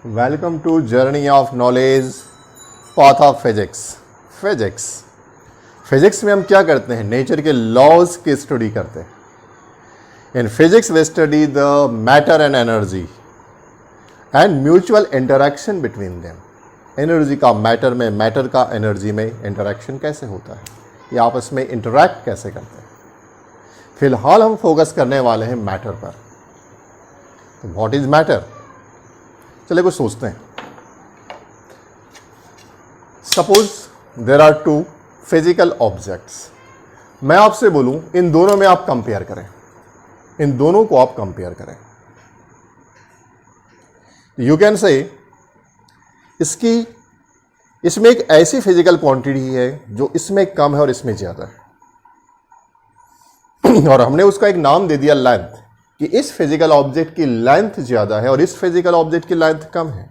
Welcome to journey of knowledge path of physics. Physics में हम क्या करते हैं? नेचर के लॉज की स्टडी करते हैं। In physics we study the matter and energy and mutual interaction between them. Energy का मैटर में, मैटर का एनर्जी में इंटरेक्शन कैसे होता है, ये आपस में इंटरैक्ट कैसे करते हैं। फिलहाल हम फोकस करने वाले हैं मैटर पर। तो व्हाट इज मैटर? चलिए कुछ सोचते हैं। Suppose there are two physical objects. मैं आपसे बोलूं इन दोनों में आप कंपेयर करें, इन दोनों को आप कंपेयर करें। यू कैन से इसमें एक ऐसी फिजिकल क्वांटिटी है जो इसमें कम है और इसमें ज्यादा है, और हमने उसका एक नाम दे दिया लेंथ, कि इस फिजिकल ऑब्जेक्ट की लेंथ ज्यादा है और इस फिजिकल ऑब्जेक्ट की लेंथ कम है।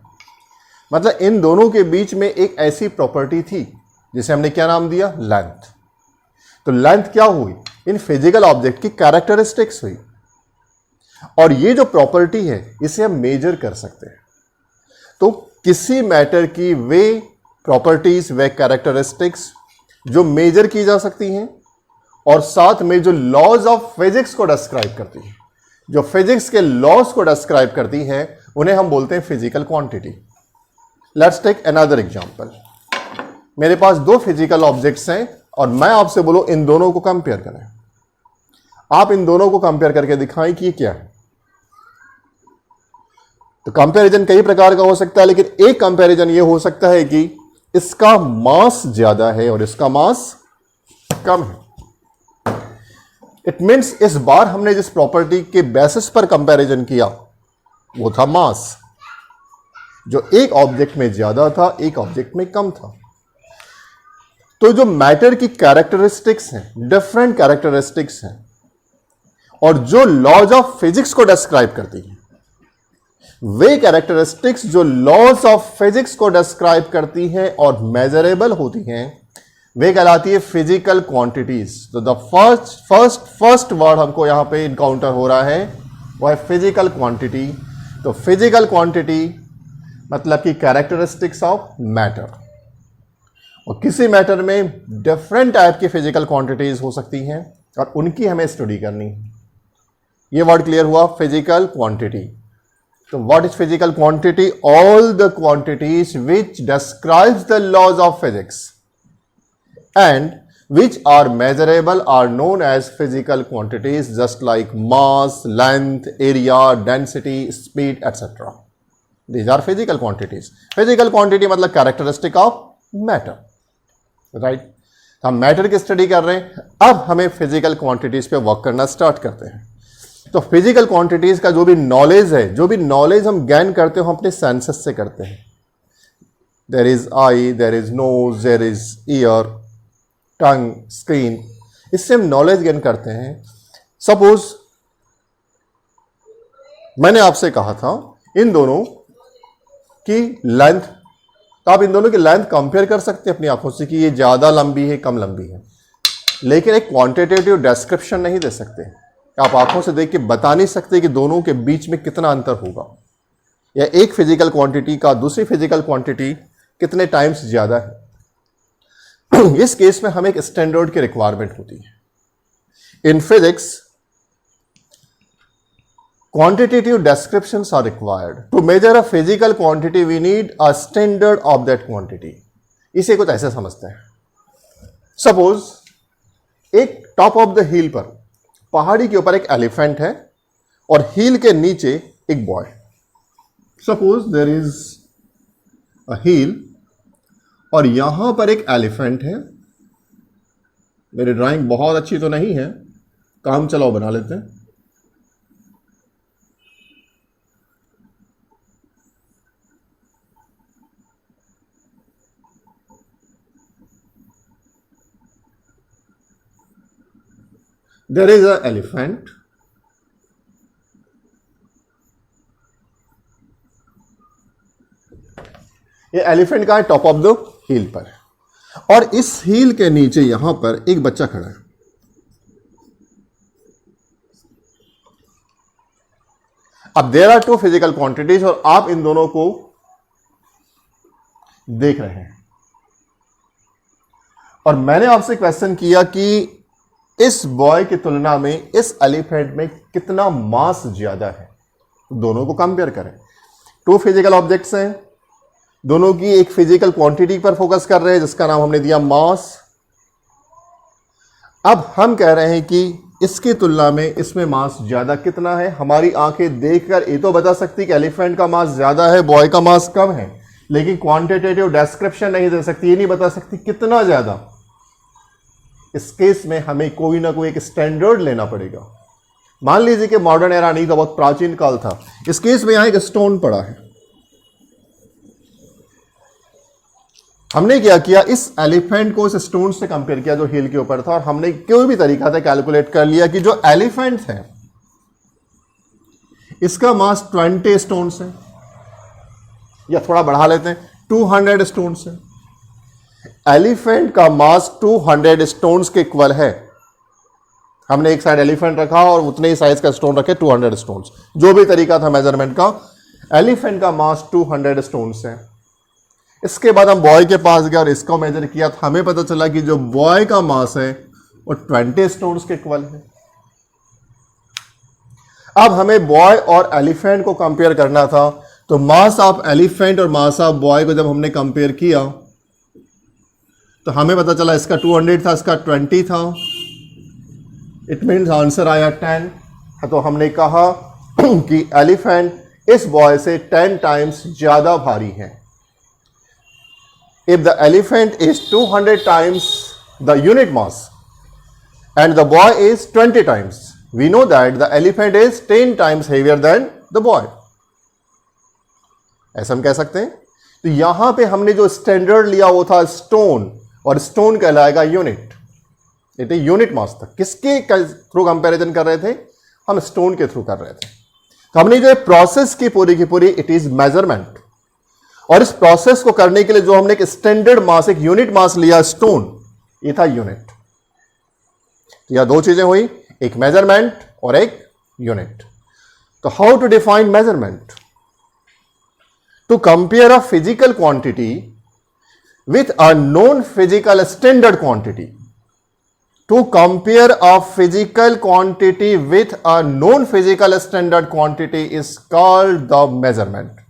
मतलब इन दोनों के बीच में एक ऐसी प्रॉपर्टी थी जिसे हमने क्या नाम दिया? लेंथ। तो लेंथ क्या हुई? इन फिजिकल ऑब्जेक्ट की कैरेक्टरिस्टिक्स हुई, और ये जो प्रॉपर्टी है इसे हम मेजर कर सकते हैं। तो किसी मैटर की वे प्रॉपर्टीज, वे कैरेक्टरिस्टिक्स जो मेजर की जा सकती हैं और साथ में जो लॉज ऑफ फिजिक्स को डिस्क्राइब करती है, जो फिजिक्स के लॉज को डिस्क्राइब करती है, उन्हें हम बोलते हैं physical quantity. Let's take another example. मेरे पास दो फिजिकल ऑब्जेक्ट्स हैं और मैं आपसे बोलूं इन दोनों को कंपेयर करें। आप इन दोनों को कंपेयर करके दिखाएं कि ये क्या है। तो कंपैरिजन कई प्रकार का हो सकता है, लेकिन एक कंपैरिजन ये हो सकता है कि इसका मास ज्यादा है और इसका मास कम है। इट मीन्स इस बार हमने जिस प्रॉपर्टी के बेसिस पर कंपैरिजन किया वो था मास, जो एक ऑब्जेक्ट में ज्यादा था, एक ऑब्जेक्ट में कम था। तो जो मैटर की कैरेक्टरिस्टिक्स हैं, डिफरेंट कैरेक्टरिस्टिक्स हैं, और जो लॉज ऑफ फिजिक्स को डिस्क्राइब करती हैं, वे कैरेक्टरिस्टिक्स जो लॉज ऑफ फिजिक्स को डिस्क्राइब करती हैं और मेजरेबल होती हैं, वे कहलाती है फिजिकल क्वांटिटीज। तो द फर्स्ट वर्ड हमको यहां पे इनकाउंटर हो रहा है वो है फिजिकल क्वांटिटी। तो फिजिकल क्वांटिटी मतलब कि कैरेक्टरिस्टिक्स ऑफ मैटर, और किसी मैटर में डिफरेंट टाइप की फिजिकल क्वांटिटीज हो सकती हैं और उनकी हमें स्टडी करनी है। ये वर्ड क्लियर हुआ? Physical quantity. तो what is physical quantity? All the quantities which describes the laws of physics and which are measurable are known as physical quantities, just like mass, length, area, density, speed, etc. These are physical quantities. Physical quantity मतलब characteristic of matter, right? हम matter की study कर रहे हैं, अब हमें physical quantities पे work करना स्टार्ट करते हैं। तो फिजिकल क्वांटिटीज का जो भी नॉलेज है, जो भी नॉलेज हम गेन करते हो, हम अपने सेंसेस से करते हैं। There is eye, there is nose, there is ear, tongue, screen, इससे हम नॉलेज गेन करते हैं। सपोज मैंने आपसे कहा था इन दोनों की लेंथ, तो आप इन दोनों की लेंथ कंपेयर कर सकते हैं अपनी आंखों से कि ये ज्यादा लंबी है, कम लंबी है, लेकिन एक क्वांटिटेटिव डिस्क्रिप्शन नहीं दे सकते। आप आंखों से देख के बता नहीं सकते कि दोनों के बीच में कितना अंतर होगा, या एक फिजिकल क्वांटिटी का दूसरी फिजिकल क्वांटिटी कितने टाइम्स ज्यादा है। इस केस में हमें एक स्टैंडर्ड की रिक्वायरमेंट होती है। In physics quantitative descriptions are required. To measure a physical quantity we need a standard of that quantity. इसे कुछ ऐसे समझते हैं। सपोज एक टॉप ऑफ द हिल पर, पहाड़ी के ऊपर एक एलिफेंट है और हिल के नीचे एक boy. Suppose there is a hill और यहां पर एक एलिफेंट है। मेरी ड्राइंग बहुत अच्छी तो नहीं है, काम चलाओ बना लेते हैं। देयर इज अ एलिफेंट, ये एलिफेंट कहां है? टॉप ऑफ द हिल पर, और इस हिल के नीचे यहां पर एक बच्चा खड़ा है। अब there are two physical quantities और आप इन दोनों को देख रहे हैं। और मैंने आपसे क्वेश्चन किया कि इस बॉय की तुलना में इस एलिफेंट में कितना मास ज्यादा है, दोनों को कंपेयर करें। टू फिजिकल ऑब्जेक्ट्स हैं, दोनों की एक फिजिकल क्वांटिटी पर फोकस कर रहे हैं जिसका नाम हमने दिया मास। अब हम कह रहे हैं कि इसकी तुलना में इसमें मास ज्यादा कितना है। हमारी आंखें देखकर ये तो बता सकती कि एलिफेंट का मास ज्यादा है, बॉय का मास कम है, लेकिन क्वांटिटेटिव डिस्क्रिप्शन नहीं दे सकती, ये नहीं बता सकती कितना ज्यादा। इस केस में हमें कोई ना कोई एक स्टैंडर्ड लेना पड़ेगा। मान लीजिए कि मॉडर्न एरा नहीं था, बहुत प्राचीन काल था। इस केस में यहां एक स्टोन पड़ा है। हमने क्या किया, इस एलिफेंट को इस स्टोन से कंपेयर किया जो हिल के ऊपर था, और हमने कोई भी तरीका था कैलकुलेट कर लिया कि जो एलिफेंट है इसका मास 20 स्टोन है, या थोड़ा बढ़ा लेते हैं 200 स्टोन है। एलिफेंट का मास 200 स्टोन्स के इक्वल है। हमने एक साइड एलिफेंट रखा और उतने ही साइज का स्टोन रखे, 200 स्टोन्स। जो भी तरीका था मेजरमेंट का, एलिफेंट का मास 200 स्टोन्स है। इसके बाद हम बॉय के पास गए और इसको मेजर किया, तो हमें पता चला कि जो बॉय का मास है वो 20 स्टोन्स के इक्वल है। अब हमें बॉय और एलिफेंट को कंपेयर करना था, तो मास ऑफ एलिफेंट और मास ऑफ बॉय को जब हमने कंपेयर किया तो हमें पता चला इसका 200 था, इसका 20 था। इट मीन्स आंसर आया 10। तो हमने कहा कि एलिफेंट इस बॉय से 10 टाइम्स ज्यादा भारी है। If the elephant is 200 times the unit mass and the boy is 20 times, we know that the elephant is 10 times heavier than the boy. ऐसा हम कह सकते हैं। तो यहां पे हमने जो स्टैंडर्ड लिया वो था स्टोन, और स्टोन कहलाएगा unit. It is unit mass था। किसके थ्रू कंपैरिजन कर रहे थे? हम स्टोन के थ्रू कर रहे थे। तो हमने जो प्रोसेस की पूरी इट इज मेजरमेंट, और इस प्रोसेस को करने के लिए जो हमने एक स्टैंडर्ड मास, एक यूनिट मास लिया स्टोन, ये था यूनिट। यह दो चीजें हुई, एक मेजरमेंट और एक यूनिट। तो how to define measurement? To compare a physical quantity with a known physical standard quantity. To compare a physical quantity with a known physical standard quantity is called the measurement.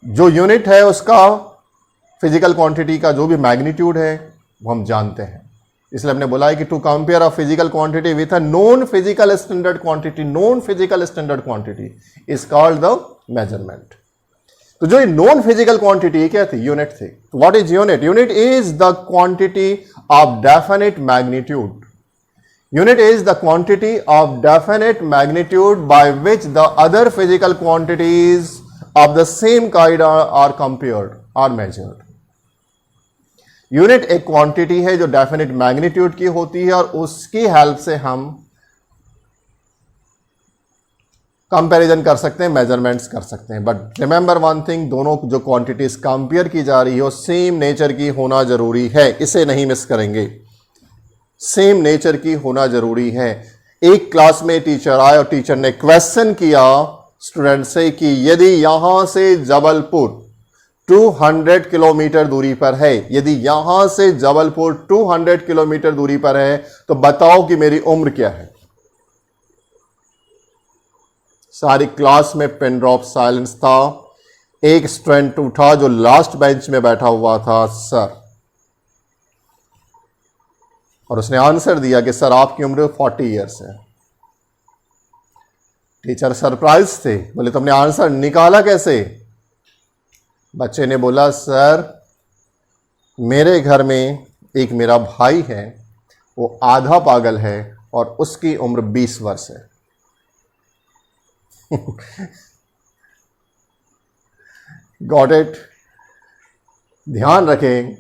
जो unit है उसका, physical quantity का जो भी magnitude है वो हम जानते हैं, इसलिए हमने बोला है कि to compare a physical quantity with a known physical standard quantity, known physical standard quantity is called the measurement. तो जो नॉन फिजिकल क्वांटिटी क्या थी? यूनिट थी। What is unit? Unit is the quantity of definite magnitude. Unit is the quantity of definite magnitude by which the other physical quantities of the same kind are compared, are measured. Unit एक quantity है जो definite magnitude की होती है, और उसकी help से हम कंपैरिजन कर सकते हैं, मेजरमेंट्स कर सकते हैं। बट रिमेंबर वन थिंग, दोनों जो क्वांटिटीज कंपेयर की जा रही है सेम नेचर की होना जरूरी है, इसे नहीं मिस करेंगे। सेम नेचर की होना जरूरी है। एक क्लास में टीचर आए और टीचर ने क्वेश्चन किया स्टूडेंट से कि यदि यहां से जबलपुर 200 किलोमीटर दूरी पर है, यदि यहां से जबलपुर 200 किलोमीटर दूरी पर है, तो बताओ कि मेरी उम्र क्या है। सारी क्लास में पिन ड्रॉप साइलेंस था। एक स्टूडेंट उठा जो लास्ट बेंच में बैठा हुआ था, सर, और उसने आंसर दिया कि सर आपकी उम्र 40 ईयर्स है। टीचर सरप्राइज थे, बोले तुमने आंसर निकाला कैसे? बच्चे ने बोला सर मेरे घर में एक मेरा भाई है, वो आधा पागल है और उसकी उम्र 20 वर्ष है। Got it? ध्यान रखें,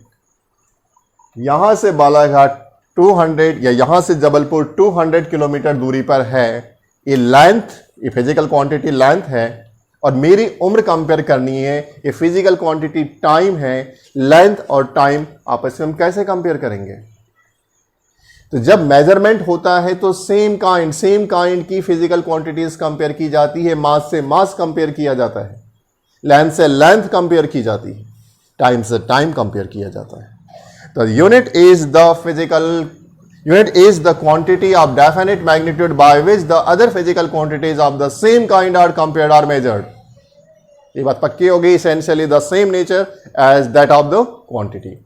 यहां से बालाघाट 200 या यहां से जबलपुर 200 किलोमीटर दूरी पर है। ये लेंथ, ये फिजिकल क्वांटिटी लेंथ है, और मेरी उम्र कंपेयर करनी है, ये फिजिकल क्वांटिटी टाइम है। लेंथ और टाइम आपस में हम कैसे कंपेयर करेंगे? तो जब मेजरमेंट होता है तो सेम काइंड की फिजिकल क्वांटिटीज कंपेयर की जाती है, मास से मास कंपेयर किया जाता है। लेंथ से लेंथ कंपेयर की जाती है, टाइम से टाइम कंपेयर किया जाता है। तो unit is the quantity of definite magnitude by which the other physical quantities of the same kind are compared are measured. ये बात पक्की होगी, essentially the same nature as that of the quantity.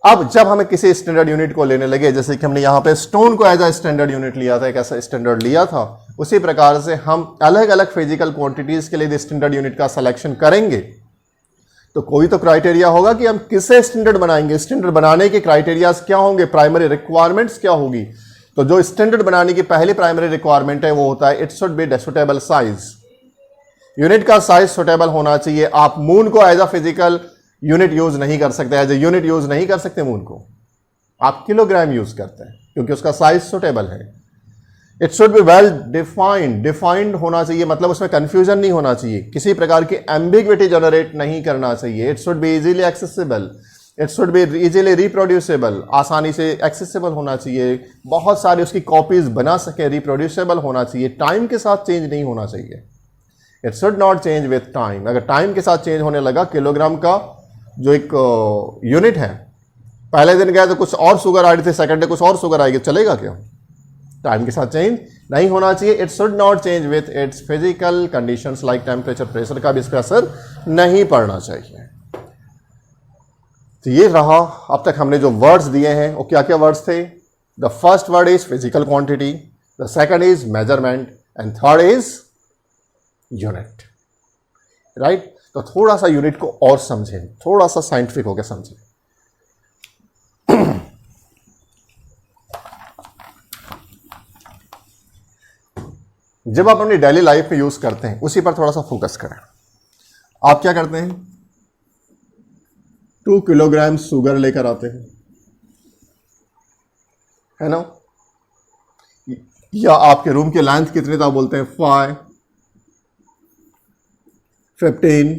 अब जब हमें किसी स्टैंडर्ड यूनिट को लेने लगे, जैसे कि हमने यहां पे स्टोन को एज अ स्टैंडर्ड यूनिट लिया था, एक ऐसा स्टैंडर्ड लिया था, उसी प्रकार से हम अलग अलग फिजिकल क्वांटिटीज के लिए स्टैंडर्ड यूनिट का सिलेक्शन करेंगे। तो कोई तो क्राइटेरिया होगा कि हम किसे स्टैंडर्ड बनाएंगे, स्टैंडर्ड बनाने के क्राइटेरियाज क्या होंगे, प्राइमरी रिक्वायरमेंट्स क्या होगी। तो जो स्टैंडर्ड बनाने की पहली प्राइमरी रिक्वायरमेंट है वो होता है it should be suitable size. Unit का साइज सुटेबल होना चाहिए। आप मून को as a physical unit use नहीं कर सकते, एज ए यूनिट यूज नहीं कर सकते मून को, आप किलोग्राम यूज करते हैं क्योंकि उसका साइज सुटेबल है। It should be well defined होना चाहिए, मतलब उसमें कंफ्यूजन नहीं होना चाहिए, किसी प्रकार की एम्बिग्विटी जनरेट नहीं करना चाहिए। It should be easily accessible, it should be easily reproducible, आसानी से एक्सेसिबल होना चाहिए, बहुत सारी उसकी कॉपीज बना सके, रिप्रोड्यूसेबल होना चाहिए, टाइम के साथ चेंज नहीं होना चाहिए। It should not change with time. अगर टाइम के साथ चेंज होने लगा, किलोग्राम का जो एक यूनिट है, पहले दिन गया तो कुछ और शुगर आ रही थी, सेकंड डे कुछ और शुगर आएगी, चलेगा क्या? टाइम के साथ चेंज नहीं होना चाहिए। It should not change with its physical conditions like temperature, pressure का भी इस पर असर नहीं पड़ना चाहिए। तो ये रहा, अब तक हमने जो वर्ड्स दिए हैं वो क्या क्या वर्ड्स थे? The first word is physical quantity, the second is measurement and third is unit, right. तो थोड़ा सा यूनिट को और समझें, थोड़ा सा साइंटिफिक होकर समझें। जब आप अपनी डेली लाइफ में यूज करते हैं उसी पर थोड़ा सा फोकस करें। आप क्या करते हैं? 2 किलोग्राम शुगर लेकर आते हैं, है ना? या आपके रूम की लेंथ कितनी था? बोलते हैं 5, 15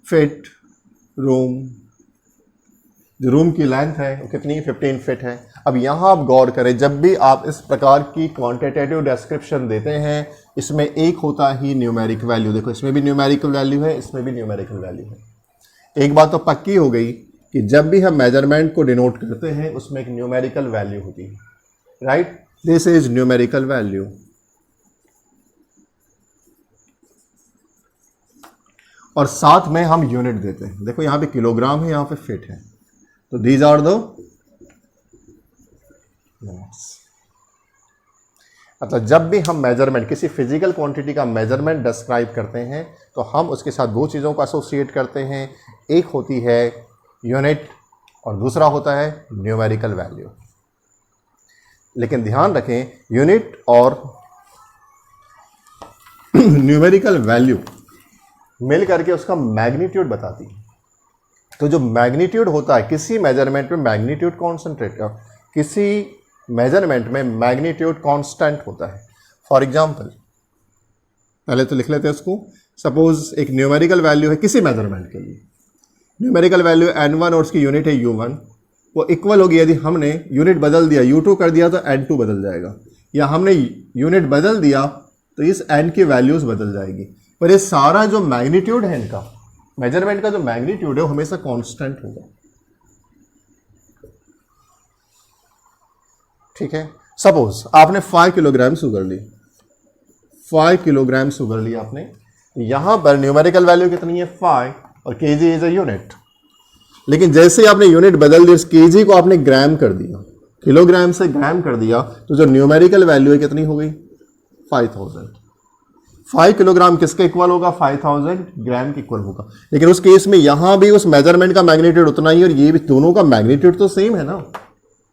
फिट रूम। जो रूम की लेंथ है वो कितनी? 15 फिट है। अब यहां आप गौर करें, जब भी आप इस प्रकार की क्वांटिटेटिव डिस्क्रिप्शन देते हैं, इसमें एक होता ही न्यूमेरिक वैल्यू। देखो, इसमें भी न्यूमेरिकल वैल्यू है, इसमें भी न्यूमेरिकल वैल्यू है। एक बात तो पक्की हो गई कि जब भी हम मेजरमेंट को डिनोट करते हैं उसमें एक न्यूमेरिकल वैल्यू होती है, right. This is numerical value. और साथ में हम यूनिट देते हैं। देखो यहां पे किलोग्राम है, यहां पे फिट है, तो दीज आर द यूनिट्स। मतलब जब भी हम मेजरमेंट, किसी फिजिकल क्वांटिटी का मेजरमेंट डिस्क्राइब करते हैं तो हम उसके साथ दो चीज़ों को एसोसिएट करते हैं। एक होती है यूनिट और दूसरा होता है न्यूमेरिकल वैल्यू। लेकिन ध्यान रखें, यूनिट और न्यूमेरिकल वैल्यू मिल करके उसका मैग्नीट्यूड बताती है। तो जो मैग्नीट्यूड होता है किसी मेजरमेंट में, मैग्नीट्यूड कॉन्सेंट्रेट, किसी मेजरमेंट में मैग्नीट्यूड कांस्टेंट होता है। फॉर एग्जांपल, पहले तो लिख लेते हैं उसको। सपोज एक न्यूमेरिकल वैल्यू है किसी मेजरमेंट के लिए, न्यूमेरिकल वैल्यू n1 और उसकी यूनिट है u1, वो इक्वल होगी। यदि हमने यूनिट बदल दिया, u2 कर दिया तो n2 बदल जाएगा, या हमने यूनिट बदल दिया तो इस n की वैल्यूज बदल जाएगी। पर ये सारा जो मैग्नीट्यूड है इनका, मेजरमेंट का जो मैग्नीट्यूड है वो हमेशा कांस्टेंट होगा, ठीक है। सपोज आपने 5 किलोग्राम शुगर ली, 5 किलोग्राम शुगर ली आपने, यहां पर न्यूमेरिकल वैल्यू कितनी है? 5, और केजी इज अ यूनिट। लेकिन जैसे ही आपने यूनिट बदल दी, उस केजी को आपने ग्राम कर दिया, किलोग्राम से ग्राम कर दिया, तो जो न्यूमेरिकल वैल्यू है कितनी हो गई? 5000। 5 किलोग्राम किसके इक्वल होगा? 5000 ग्राम के इक्वल होगा। लेकिन उस केस में यहां भी उस मेजरमेंट का मैग्नीट्यूड उतना ही, और ये भी, दोनों का मैग्नीट्यूड तो सेम है ना,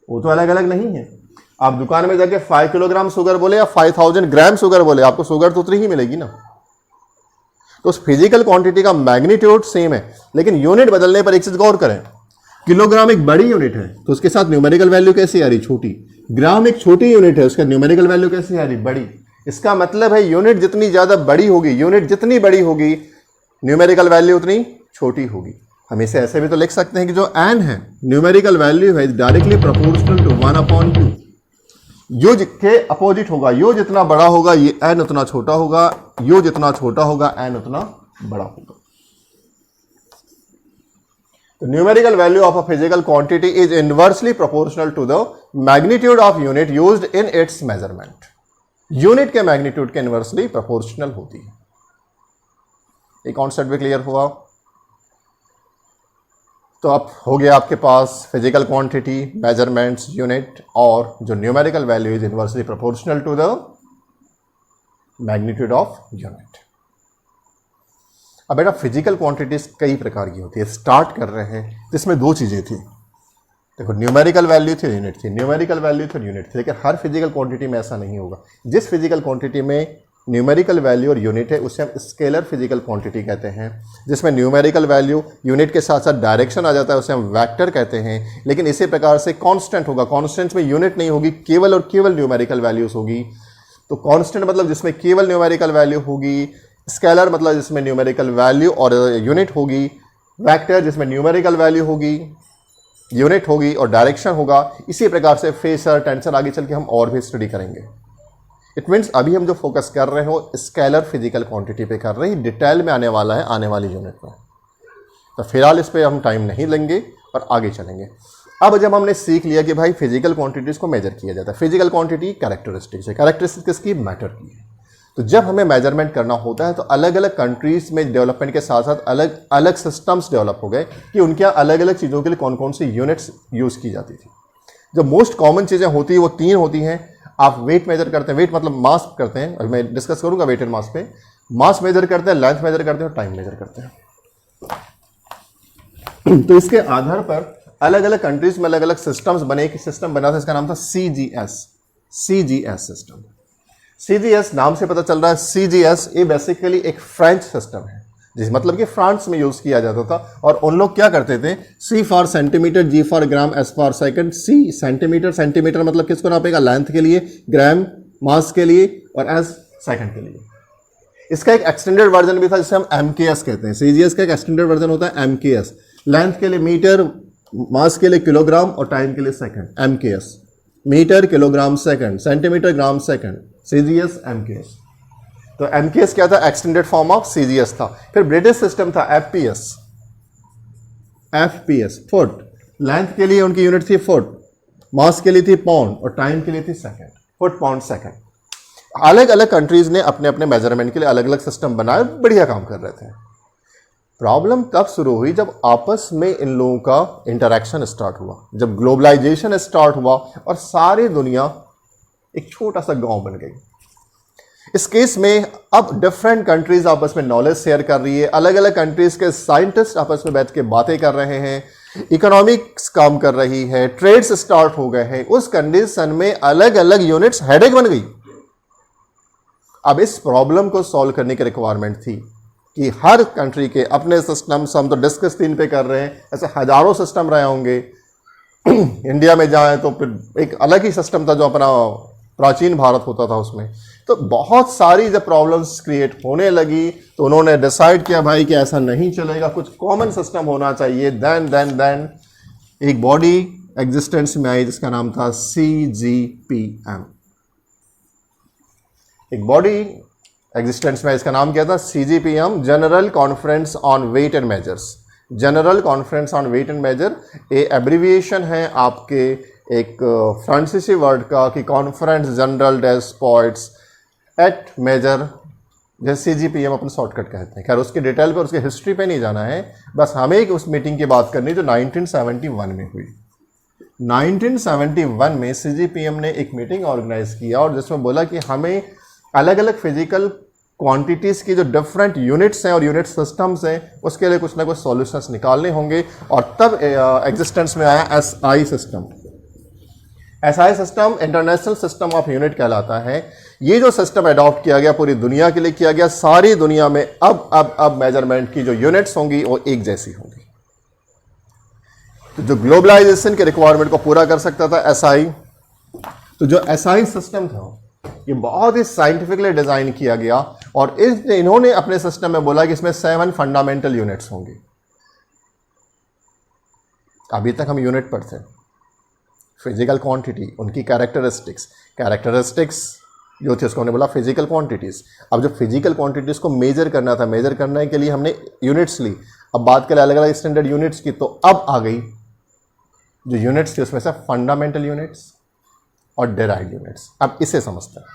वो तो अलग अलग नहीं है। आप दुकान में जाके 5 किलोग्राम शुगर बोले या 5000 ग्राम शुगर बोले, आपको शुगर तो उतनी ही मिलेगी ना। तो उस फिजिकल क्वांटिटी का मैग्नीट्यूड सेम है, लेकिन यूनिट बदलने पर एक चीज गौर करें, किलोग्राम एक बड़ी यूनिट है तो उसके साथ न्यूमेरिकल वैल्यू कैसी आ रही? छोटी। ग्राम एक छोटी यूनिट है, उसका न्यूमेरिकल वैल्यू कैसी आ रही? बड़ी। इसका मतलब है यूनिट जितनी ज्यादा बड़ी होगी, यूनिट जितनी बड़ी होगी, न्यूमेरिकल वैल्यू उतनी छोटी होगी। हम इसे ऐसे भी तो लिख सकते हैं कि जो n है, न्यूमेरिकल वैल्यू है, डायरेक्टली प्रोपोर्शनल टू 1/2। यू के अपोजिट होगा, यू जितना बड़ा होगा ये एन उतना छोटा होगा, यू जितना छोटा होगा एन उतना बड़ा होगा। The numerical value of a physical quantity is inversely proportional to the magnitude of unit used in its measurement. Unit के मैग्नीट्यूड के इनवर्सली प्रोपोर्शनल होती है। ये कॉन्सेप्ट भी क्लियर हुआ। तो अब हो गया आपके पास फिजिकल क्वांटिटी, मेजरमेंट्स, यूनिट, और जो numerical value is inversely proportional to the magnitude of unit. अब बेटा फिजिकल क्वांटिटीज कई प्रकार की होती है। स्टार्ट कर रहे हैं जिसमें दो चीज़ें थी, देखो न्यूमेरिकल वैल्यू थी, यूनिट थी, न्यूमेरिकल वैल्यू थी, यूनिट थी। लेकिन हर फिजिकल क्वांटिटी में ऐसा नहीं होगा। जिस फिजिकल क्वांटिटी में न्यूमेरिकल वैल्यू और यूनिट है उसे हम स्केलर फिजिकल क्वांटिटी कहते हैं। जिसमें न्यूमेरिकल वैल्यू यूनिट के साथ साथ डायरेक्शन आ जाता है उसे हम वेक्टर कहते हैं। लेकिन इसी प्रकार से कांस्टेंट होगा, कांस्टेंट में यूनिट नहीं होगी, केवल और केवल न्यूमेरिकल वैल्यूज होगी। तो कांस्टेंट मतलब जिसमें केवल न्यूमेरिकल वैल्यू होगी, स्केलर मतलब जिसमें न्यूमेरिकल वैल्यू और यूनिट होगी, वेक्टर जिसमें न्यूमेरिकल वैल्यू होगी, यूनिट होगी और डायरेक्शन होगा। इसी प्रकार से फेसर, टेंसर आगे चल के हम और भी स्टडी करेंगे। इट मीन्स अभी हम जो फोकस कर रहे हो स्केलर फिजिकल क्वांटिटी पे कर रहे हैं, डिटेल में आने वाला है आने वाली यूनिट में। तो फिलहाल इस पर हम टाइम नहीं लेंगे और आगे चलेंगे। अब जब हमने सीख लिया कि भाई फिजिकल क्वांटिटीज को मेजर किया जाता है, फिजिकल क्वांटिटी कैरेक्टरिस्टिक्स है, कैरेक्टरिस्टिक्स किसकी, मैटर की है। तो जब हमें मेजरमेंट करना होता है तो अलग अलग कंट्रीज में डेवलपमेंट के साथ साथ अलग अलग सिस्टम्स डेवलप हो गए कि उनके यहाँ अलग अलग चीज़ों के लिए कौन कौन सी यूनिट्स यूज़ की जाती थी। जो मोस्ट कॉमन चीज़ें होती है वो तीन होती हैं। आप वेट मेजर करते हैं, वेट मतलब मास करते हैं, और मैं डिस्कस करूंगा वेट एंड मास पे। मास मेजर करते हैं, लेंथ मेजर करते हैं और टाइम मेजर करते हैं। तो इसके आधार पर अलग अलग कंट्रीज में अलग अलग सिस्टम्स बने। एक सिस्टम बना था, इसका नाम था सीजीएस सिस्टम। सीजीएस नाम से पता चल रहा है, सीजीएस ये बेसिकली एक फ्रेंच सिस्टम है, जिस मतलब कि फ्रांस में यूज किया जाता था। और उन लोग क्या करते थे, C for centimetre, G for gram, S for second. C centimetre, centimetre मतलब किसको नापेगा, लेंथ के लिए, ग्राम मास के लिए, और एस सेकंड के लिए। इसका एक एक्सटेंडेड वर्जन भी था जिसे हम एमकेएस कहते हैं। सीजीएस का एक एक्सटेंडेड वर्जन होता है एमकेएस, लेंथ के लिए मीटर, मास के लिए किलोग्राम और टाइम के लिए second. MKS metre, kilogram, second, centimetre, gram, second, CGS, MKS. तो एमकेएस क्या था, एक्सटेंडेड फॉर्म ऑफ सीजीएस था। फिर ब्रिटिश सिस्टम था एफपीएस, फुट। लेंथ के लिए उनकी यूनिट थी फुट, मास के लिए थी पाउंड और टाइम के लिए थी सेकंड, फुट, पाउंड, सेकंड। अलग अलग कंट्रीज ने अपने अपने मेजरमेंट के लिए अलग अलग सिस्टम बनाए, बढ़िया काम कर रहे थे। प्रॉब्लम कब शुरू हुई, जब आपस में इन लोगों का इंटरेक्शन स्टार्ट हुआ, जब ग्लोबलाइजेशन स्टार्ट हुआ और सारी दुनिया एक छोटा सा गांव बन गई। इस केस में अब डिफरेंट कंट्रीज आपस में नॉलेज शेयर कर रही है, अलग अलग कंट्रीज के साइंटिस्ट आपस में बैठ के बातें कर रहे हैं, इकोनॉमिक्स काम कर रही है, ट्रेड्स स्टार्ट हो गए हैं। उस कंडीशन में अलग अलग यूनिट्स हेडेक बन गई। अब इस प्रॉब्लम को सॉल्व करने की रिक्वायरमेंट थी कि हर कंट्री के अपने सिस्टम्स, हम तो डिस्कस 3 पे कर रहे हैं, ऐसे हजारों सिस्टम रहे होंगे। इंडिया में जाएं तो फिर एक अलग ही सिस्टम था जो अपना प्राचीन भारत होता था उसमें। तो बहुत सारी जब प्रॉब्लम्स क्रिएट होने लगी तो उन्होंने डिसाइड किया भाई कि ऐसा नहीं चलेगा, कुछ कॉमन सिस्टम होना चाहिए। देन एक बॉडी एग्जिस्टेंस में आई जिसका नाम था CGPM। एक बॉडी एग्जिस्टेंस में, इसका नाम क्या था, CGPM, general conference on weight and measures. General conference on weight and measure ये एब्रीविएशन है आपके एक फ्रांसीसी वर्ड का कि कॉन्फ्रेंस जनरल डेस पॉइंट्स एट मेजर, जैसे CGPM अपन शॉर्टकट कहते हैं। खैर उसके डिटेल पर, उसके हिस्ट्री पे नहीं जाना है, बस हमें एक उस मीटिंग की बात करनी जो 1971 में हुई। 1971 में CGPM ने एक मीटिंग ऑर्गेनाइज किया और जिसमें बोला कि हमें अलग अलग फिजिकल क्वांटिटीज़ की जो डिफरेंट यूनिट्स हैं और यूनिट सिस्टम्स हैं उसके लिए कुछ ना कुछ सॉल्यूशंस निकालने होंगे। और तब एग्जिस्टेंस में आया SI system. SI system international system of unit कहलाता है। ये जो सिस्टम अडॉप्ट किया गया पूरी दुनिया के लिए किया गया। सारी दुनिया में अब मेजरमेंट की जो यूनिट्स होंगी वो एक जैसी होंगी। तो जो ग्लोबलाइजेशन के रिक्वायरमेंट को पूरा कर सकता था SI, तो जो SI सिस्टम था ये बहुत ही साइंटिफिकली डिजाइन किया गया और इन्होंने अपने सिस्टम में बोला कि इसमें 7 फंडामेंटल यूनिट्स होंगी। अभी तक हम यूनिट पर थे, फिजिकल क्वांटिटी, उनकी कैरेक्टरिस्टिक्स जो थी उसको हमने बोला फिजिकल क्वांटिटीज़। अब जो फिजिकल क्वांटिटीज़ को मेजर करना था, मेजर करने के लिए हमने यूनिट्स ली। अब बात करें अलग अलग स्टैंडर्ड यूनिट्स की, तो अब आ गई जो यूनिट्स थी उसमें से फंडामेंटल यूनिट्स और डेराइव्ड यूनिट्स। अब इसे समझते हैं।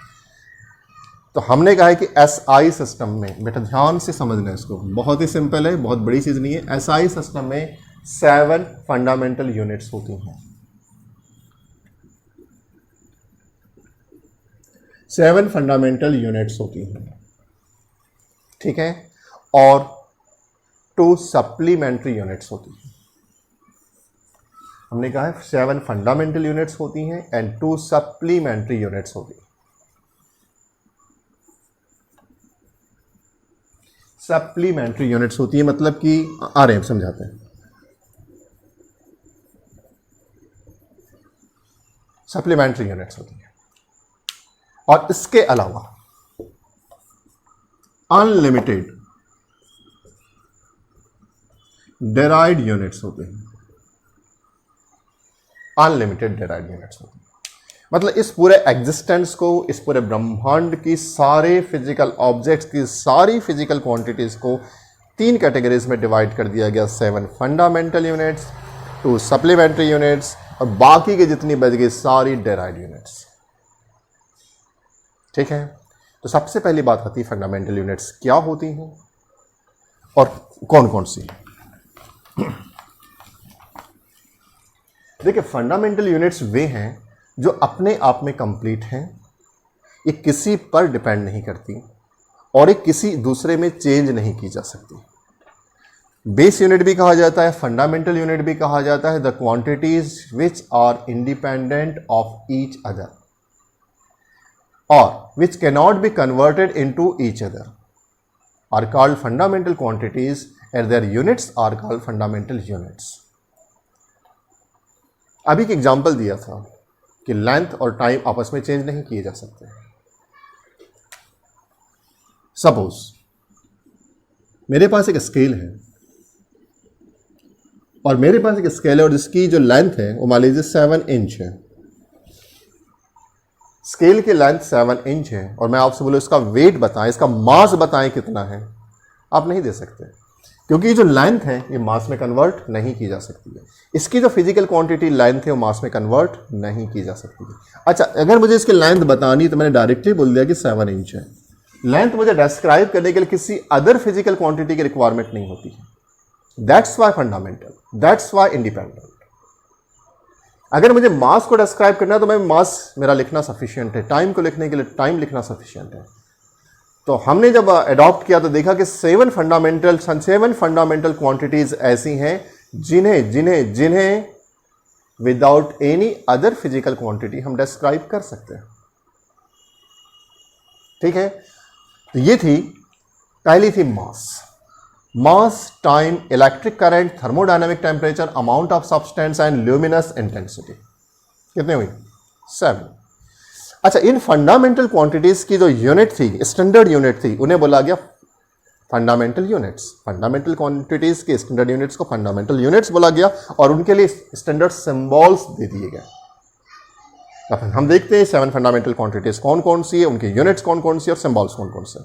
तो हमने कहा है कि एसआई सिस्टम में, बेटा ध्यान से समझना है इसको, बहुत ही सिंपल है, बहुत बड़ी चीज़ नहीं है। एसआई सिस्टम में 7 फंडामेंटल यूनिट्स होती हैं। 7 फंडामेंटल यूनिट्स होती हैं, ठीक है, और 2 सप्लीमेंट्री यूनिट्स होती हैं। हमने कहा है 7 फंडामेंटल यूनिट्स होती हैं एंड 2 सप्लीमेंट्री यूनिट्स होती हैं। सप्लीमेंट्री यूनिट्स होती है मतलब कि आ रहे हैं, समझाते हैं। सप्लीमेंट्री यूनिट्स होती है और इसके अलावा अनलिमिटेड डेराइव्ड यूनिट्स होते हैं। अनलिमिटेड डेराइव्ड यूनिट्स होते हैं मतलब इस पूरे एग्जिस्टेंस को, इस पूरे ब्रह्मांड की सारे फिजिकल ऑब्जेक्ट्स की सारी फिजिकल क्वांटिटीज को 3 कैटेगरीज में डिवाइड कर दिया गया। 7 फंडामेंटल यूनिट्स, 2 सप्लीमेंट्री यूनिट्स और बाकी के जितनी बच गई सारी डेराइव्ड यूनिट्स, ठीक है। तो सबसे पहली बात आती है फंडामेंटल यूनिट्स क्या होती हैं और कौन कौन सी। देखिए, फंडामेंटल यूनिट्स वे हैं जो अपने आप में कंप्लीट हैं, ये किसी पर डिपेंड नहीं करती और ये किसी दूसरे में चेंज नहीं की जा सकती। बेस यूनिट भी कहा जाता है, फंडामेंटल यूनिट भी कहा जाता है। The quantities which are independent of each other और which cannot be converted into each other are called fundamental quantities and their units are called fundamental units। अभी एक एग्जाम्पल दिया था कि लेंथ और टाइम आपस में चेंज नहीं किए जा सकते। सपोज मेरे पास एक स्केल है और मेरे पास एक स्केल है और जिसकी जो लेंथ है वो मान लीजिए 7 इंच है। स्केल की लेंथ 7 इंच है और मैं आपसे बोलूं इसका वेट बताएं, इसका मास बताएं कितना है, आप नहीं दे सकते क्योंकि जो लेंथ है ये मास में कन्वर्ट नहीं की जा सकती है। इसकी जो फिजिकल क्वांटिटी लेंथ है वो मास में कन्वर्ट नहीं की जा सकती है। अच्छा, अगर मुझे इसकी लेंथ बतानी तो मैंने डायरेक्टली बोल दिया कि 7 इंच है। लेंथ मुझे डिस्क्राइब करने के लिए किसी अदर फिजिकल क्वांटिटी की रिक्वायरमेंट नहीं होती है। That's why fundamental, that's why independent. अगर मुझे मास को डिस्क्राइब करना है तो मैं मास मेरा लिखना सफिशिएंट है, टाइम को लिखने के लिए टाइम लिखना सफिशिएंट है। तो हमने जब अडॉप्ट किया तो देखा कि 7 फंडामेंटल क्वांटिटीज ऐसी हैं जिन्हें जिन्हें जिन्हें without any other physical quantity हम डिस्क्राइब कर सकते हैं, ठीक है। तो ये थी, पहली थी mass, time, electric current, thermodynamic temperature, amount of substance and luminous intensity. कितने हुई? 7। अच्छा, इन फंडामेंटल क्वांटिटीज की जो यूनिट थी, स्टैंडर्ड यूनिट थी, उन्हें बोला गया फंडामेंटल यूनिट्स। फंडामेंटल क्वांटिटीज के स्टैंडर्ड यूनिट्स को फंडामेंटल यूनिट्स बोला गया और उनके लिए स्टैंडर्ड सिंबल्स दे दिए गए। अब हम देखते हैं 7 फंडामेंटल क्वांटिटीज कौन कौन सी है, उनके यूनिट्स कौन कौन सी और सिंबल्स कौन कौन से,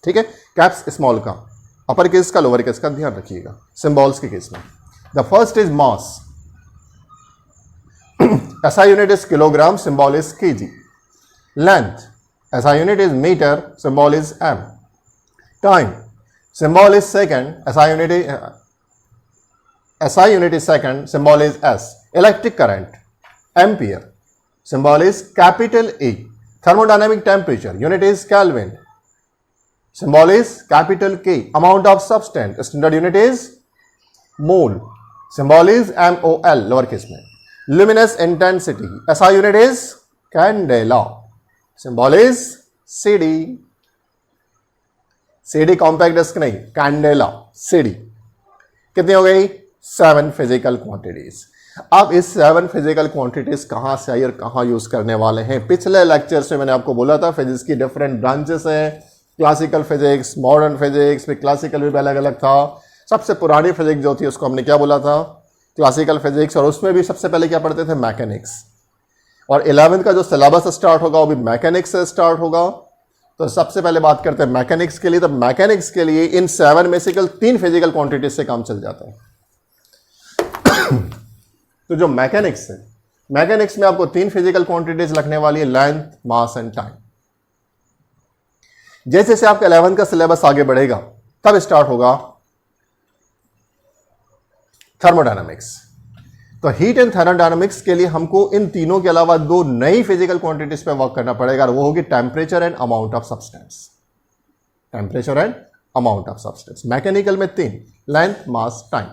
ठीक है। कैप्स स्मॉल का, अपर केस का, लोअर केस का ध्यान रखिएगा सिंबल्स के केस में। The first is mass, SI unit is kilogram, symbol is KG. Length, SI unit is metre, symbol is m। Time, symbol is second, SI unit is second, symbol is S. Electric current, ampere, symbol is capital E. Thermodynamic temperature, unit is Kelvin, symbol is capital K. Amount of substance, standard unit is mole, symbol is MOL, lowercase में. Luminous intensity, SI unit is candela, symbol is CD. CD compact disc नहीं, candela, CD। कितनी हो गई? 7 physical quantities. अब इस 7 physical quantities कहां से आई और कहां यूज करने वाले हैं? पिछले लेक्चर से मैंने आपको बोला था फिजिक्स की डिफरेंट ब्रांचेस हैं, क्लासिकल फिजिक्स, मॉडर्न फिजिक्स, फिर क्लासिकल भी अलग अलग था। सबसे पुरानी फिजिक्स जो थी उसको हमने क्या बोला था? Classical physics. और उसमें भी सबसे पहले क्या पढ़ते थे? मैकेनिक्स। और 11th का जो सिलेबस स्टार्ट होगा वो भी मैकेनिक्स से स्टार्ट होगा। तो सबसे पहले बात करते हैं मैकेनिक्स के लिए। तो मैकेनिक्स के लिए इन 7 में से केवल 3 फिजिकल क्वांटिटीज से काम चल जाता है। तो जो मैकेनिक्स है, मैकेनिक्स में आपको 3 फिजिकल क्वांटिटीज लगने वाली है, लेंथ, मास एंड टाइम। जैसे जैसे आपका 11th का सिलेबस आगे बढ़ेगा तब स्टार्ट होगा थर्मोडायनामिक्स। तो हीट एंड थर्मोडायनामिक्स के लिए हमको इन तीनों के अलावा 2 नई फिजिकल क्वांटिटीज पे वर्क करना पड़ेगा, और वो होगी temperature and amount of substance. Temperature and amount of substance. Mechanical में 3, लेंथ, मास, टाइम।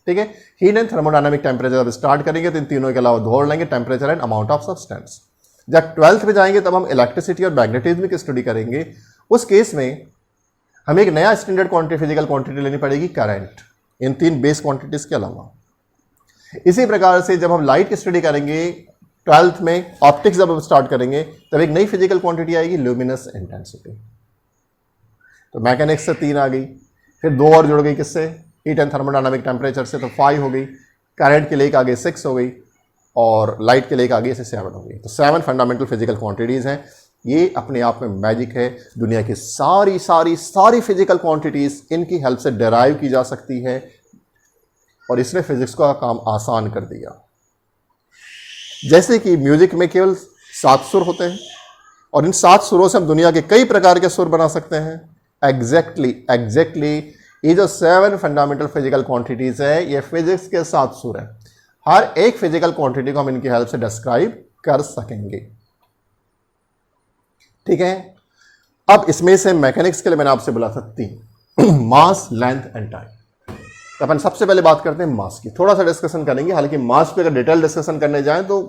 ठीक है, हीट एंड थर्मोडायनामिक टेम्परेचर जब स्टार्ट करेंगे तो इन तीनों के अलावा 2 और लेंगे, temperature and amount of substance. जब 12th में जाएंगे तब हम इलेक्ट्रिसिटी और मैग्नेटिज्म की स्टडी करेंगे। उस केस में हमें एक नया स्टैंडर्ड क्वांटिटी, फिजिकल क्वांटिटी लेनी पड़ेगी, करंट, इन 3 बेस क्वांटिटीज के अलावा। इसी प्रकार से जब हम लाइट की स्टडी करेंगे 12th में, ऑप्टिक्स जब हम स्टार्ट करेंगे तब एक नई फिजिकल क्वांटिटी आएगी, ल्यूमिनस इंटेंसिटी। तो मैकेनिक्स से 3 आ गई, फिर 2 और जुड़ गई, किससे? हीट एंड थर्मोडायनामिक टेम्परेचर से, तो 5 हो गई। करंट के लिए एक आगे 6 हो गई, और लाइट के लिए एक आगे से 7 हो गई। तो 7 फंडामेंटल फिजिकल क्वांटिटीज हैं। ये अपने आप में मैजिक है। दुनिया की सारी फिजिकल क्वांटिटीज इनकी हेल्प से डिराइव की जा सकती है, और इसने फिजिक्स का काम आसान कर दिया। जैसे कि म्यूजिक में केवल 7 सुर होते हैं, और इन 7 सुरों से हम दुनिया के कई प्रकार के सुर बना सकते हैं। एग्जैक्टली ये जो 7 फंडामेंटल फिजिकल क्वांटिटीज है, ये फिजिक्स के 7 सुर हैं। हर एक फिजिकल क्वांटिटी को हम इनकी हेल्प से डिस्क्राइब कर सकेंगे। ठीक है, अब इसमें से मैकेनिक्स के लिए मैंने आपसे बोला था 3, मास, लेंथ एंड टाइम। तो अपन सबसे पहले बात करते हैं मास की। थोड़ा सा डिस्कशन करेंगे, हालांकि मास पे अगर डिटेल डिस्कशन करने जाएं तो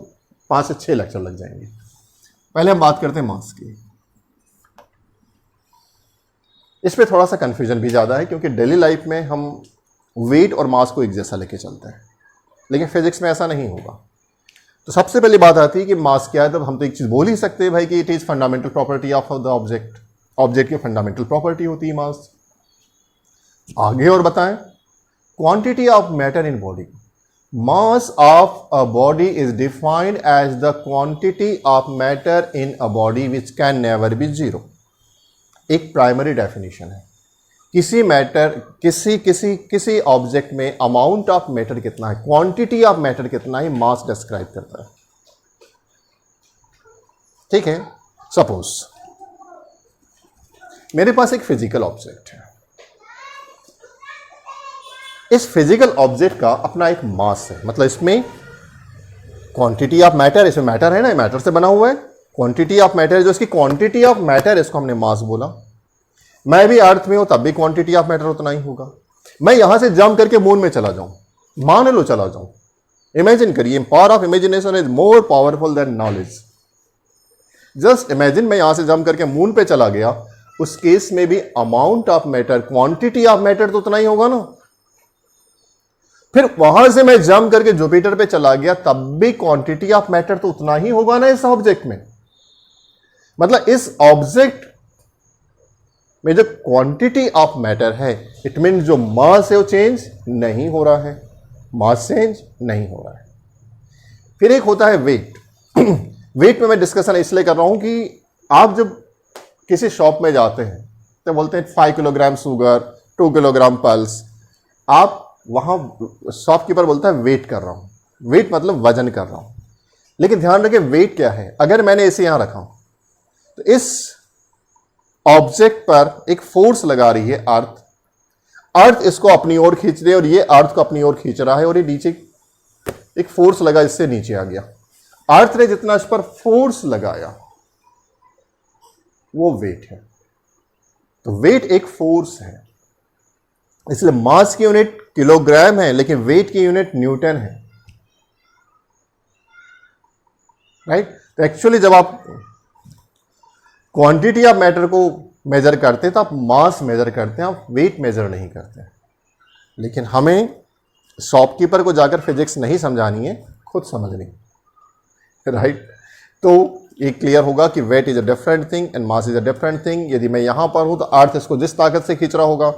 5 से 6 लेक्चर लग जाएंगे। पहले हम बात करते हैं मास की। इस पे थोड़ा सा कंफ्यूजन भी ज़्यादा है, क्योंकि डेली लाइफ में हम वेट और मास को एक जैसा लेके चलते हैं, लेकिन फिजिक्स में ऐसा नहीं होगा। तो सबसे पहली बात आती है कि मास क्या है। तब हम तो एक चीज़ बोल ही सकते हैं भाई कि it is fundamental property of the object. Object की फंडामेंटल प्रॉपर्टी होती है मास। आगे और बताएं, quantity of matter in body. Mass of a body is defined as the quantity of matter in a body which can never be zero. एक primary definition है। किसी matter, किसी ऑब्जेक्ट में अमाउंट ऑफ मैटर कितना है, quantity of matter कितना है, मास describe करता है। ठीक है, सपोज मेरे पास एक फिजिकल ऑब्जेक्ट है। इस फिजिकल ऑब्जेक्ट का अपना एक मास है, मतलब इसमें क्वांटिटी ऑफ मैटर, इसमें मैटर है ना, मैटर से बना हुआ है। क्वांटिटी ऑफ मैटर, जो इसकी क्वांटिटी ऑफ मैटर, इसको हमने मास बोला। मैं भी अर्थ में हूं तब भी क्वांटिटी ऑफ मैटर उतना ही होगा। मैं यहां से जंप करके मून में चला जाऊं, मान लो चला जाऊं, इमेजिन करिए, power of imagination is more powerful than knowledge. Just imagine मैं यहां से जंप करके मून पे चला गया, उस केस में भी amount of matter, quantity of matter तो उतना ही होगा ना। फिर वहां से मैं जंप करके जुपिटर पे चला गया, तब भी क्वांटिटी ऑफ मैटर तो उतना ही होगा ना इस ऑब्जेक्ट में। मतलब इस ऑब्जेक्ट में जो क्वांटिटी ऑफ मैटर है, इट मीन जो मास है वो चेंज नहीं हो रहा है, मास चेंज नहीं हो रहा है। फिर एक होता है वेट। वेट में मैं डिस्कशन इसलिए कर रहा हूं कि आप जब किसी शॉप में जाते हैं तो बोलते हैं 5 किलोग्राम शुगर, 2 किलोग्राम पल्स। आप वहां शॉपकीपर बोलता है वेट कर रहा हूं। वेट मतलब वजन कर रहा हूं, लेकिन ध्यान रखें वेट क्या है। अगर मैंने इसे यहां रखा तो इस ऑब्जेक्ट पर एक फोर्स लगा रही है अर्थ। अर्थ इसको अपनी ओर खींच रही है और ये अर्थ को अपनी ओर खींच रहा है, और ये नीचे एक फोर्स लगा, इससे नीचे आ गया। अर्थ ने जितना इस पर फोर्स लगाया वो वेट है। तो वेट एक फोर्स है, इसलिए मास की यूनिट किलोग्राम है, लेकिन वेट की यूनिट न्यूटन है। राइट। तो एक्चुअली जब आप क्वांटिटी ऑफ मैटर को मेजर करते हैं तो आप मास मेजर करते हैं, आप वेट मेजर नहीं करते। लेकिन हमें शॉपकीपर को जाकर फिजिक्स नहीं समझानी है, खुद समझनी। राइट। तो ये क्लियर होगा कि weight is a different thing and mass is a different thing. यदि मैं यहां पर हूं तो अर्थ इसको जिस ताकत से खींच रहा होगा,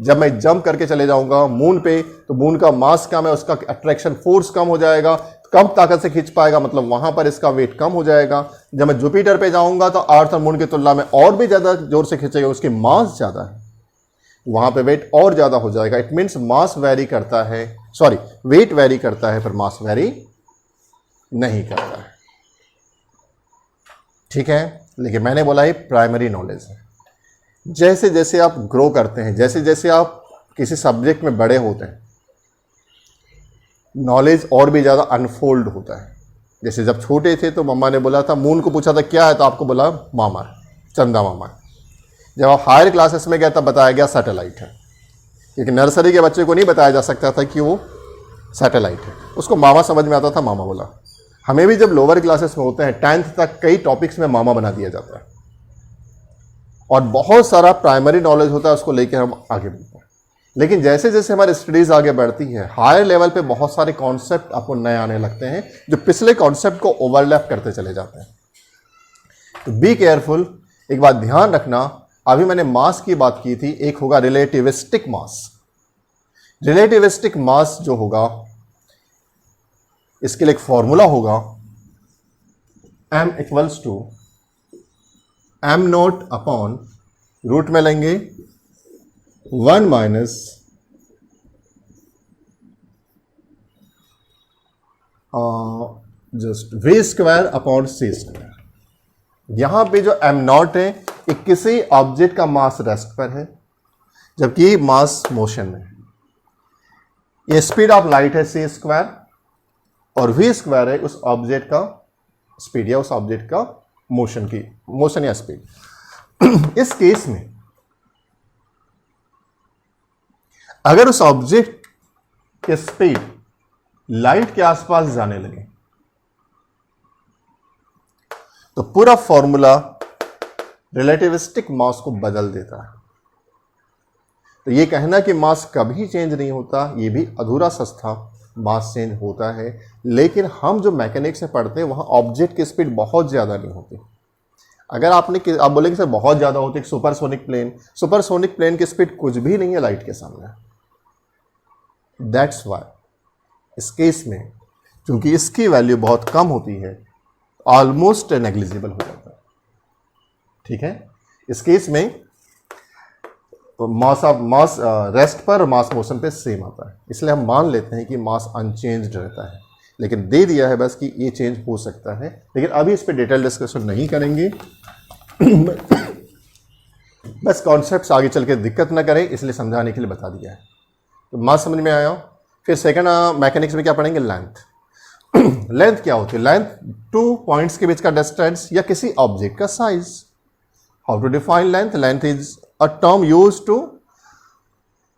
जब मैं जंप करके चले जाऊंगा मून पे तो मून का मास कम है, उसका अट्रैक्शन फोर्स कम हो जाएगा, कम ताकत से खींच पाएगा, मतलब वहां पर इसका वेट कम हो जाएगा। जब मैं जुपिटर पे जाऊंगा तो अर्थ और मून की तुलना में और भी ज्यादा जोर से खींचेगा, उसकी मास ज्यादा है, वहां पे वेट और ज्यादा हो जाएगा। इट मीन्स मास वेरी करता है, सॉरी वेट वेरी करता है पर मास वेरी नहीं करता है। ठीक है, लेकिन मैंने बोला ये प्राइमरी नॉलेज है। जैसे जैसे आप ग्रो करते हैं, जैसे जैसे आप किसी सब्जेक्ट में बड़े होते हैं, नॉलेज और भी ज़्यादा अनफोल्ड होता है। जैसे जब छोटे थे तो मम्मा ने बोला था, मून को पूछा था क्या है, तो आपको बोला मामा, चंदा मामा। जब आप हायर क्लासेस में गए तब बताया गया सैटेलाइट है, क्योंकि नर्सरी के बच्चे को नहीं बताया जा सकता था कि वो सैटेलाइट है, उसको मामा समझ में आता था, मामा बोला। हमें भी जब लोअर क्लासेस में होते हैं 10th तक कई टॉपिक्स में मामा बना दिया जाता है, और बहुत सारा प्राइमरी नॉलेज होता है, उसको लेकर हम आगे बढ़ते हैं। लेकिन जैसे जैसे हमारी स्टडीज आगे बढ़ती है, हायर लेवल पे बहुत सारे कॉन्सेप्ट आपको नए आने लगते हैं जो पिछले कॉन्सेप्ट को ओवरलैप करते चले जाते हैं। तो बी केयरफुल। एक बात ध्यान रखना, अभी मैंने मास की बात की थी, एक होगा रिलेटिविस्टिक मास। रिलेटिविस्टिक मास जो होगा, इसके लिए एक फॉर्मूला होगा, m equals to m naught upon root में लेंगे 1 minus just v square upon c square. यहां पे जो m नॉट है, एक किसी ऑब्जेक्ट का मास रेस्ट पर है, जबकि मास मोशन में है। ये स्पीड ऑफ लाइट है c स्क्वायर, और v स्क्वायर है उस ऑब्जेक्ट का स्पीड या उस ऑब्जेक्ट का मोशन या स्पीड। इस केस में अगर उस ऑब्जेक्ट के स्पीड लाइट के आसपास जाने लगे तो पूरा फॉर्मूला रिलेटिविस्टिक मास को बदल देता है। तो यह कहना कि मास कभी चेंज नहीं होता, यह भी अधूरा सच था। मास चेंज होता है, लेकिन हम जो मैकेनिक्स में पढ़ते हैं वहां ऑब्जेक्ट की स्पीड बहुत ज्यादा नहीं होती। अगर आप बोलेंगे सर बहुत ज्यादा होती है, सुपरसोनिक प्लेन की स्पीड कुछ भी नहीं है लाइट के सामने। दैट्स वाई इस केस में, क्योंकि इसकी वैल्यू बहुत कम होती है, ऑलमोस्ट नेग्लिजिबल हो जाता है। ठीक है, इस केस में मास रेस्ट पर मास मोशन पे सेम आता है, इसलिए हम मान लेते हैं कि मास अनचेंज्ड रहता है। लेकिन दे दिया है बस कि ये चेंज हो सकता है, लेकिन अभी इस पे डिटेल डिस्कशन नहीं करेंगे। बस कॉन्सेप्ट्स आगे चल के दिक्कत ना करें, इसलिए समझाने के लिए बता दिया है। तो मास समझ में आया। फिर सेकंड मैकेनिक्स में क्या पढ़ेंगे, लेंथ। लेंथ क्या होती है? लेंथ टू पॉइंट्स के बीच का डिस्टेंस या किसी ऑब्जेक्ट का size. How to define length? Length is a term used to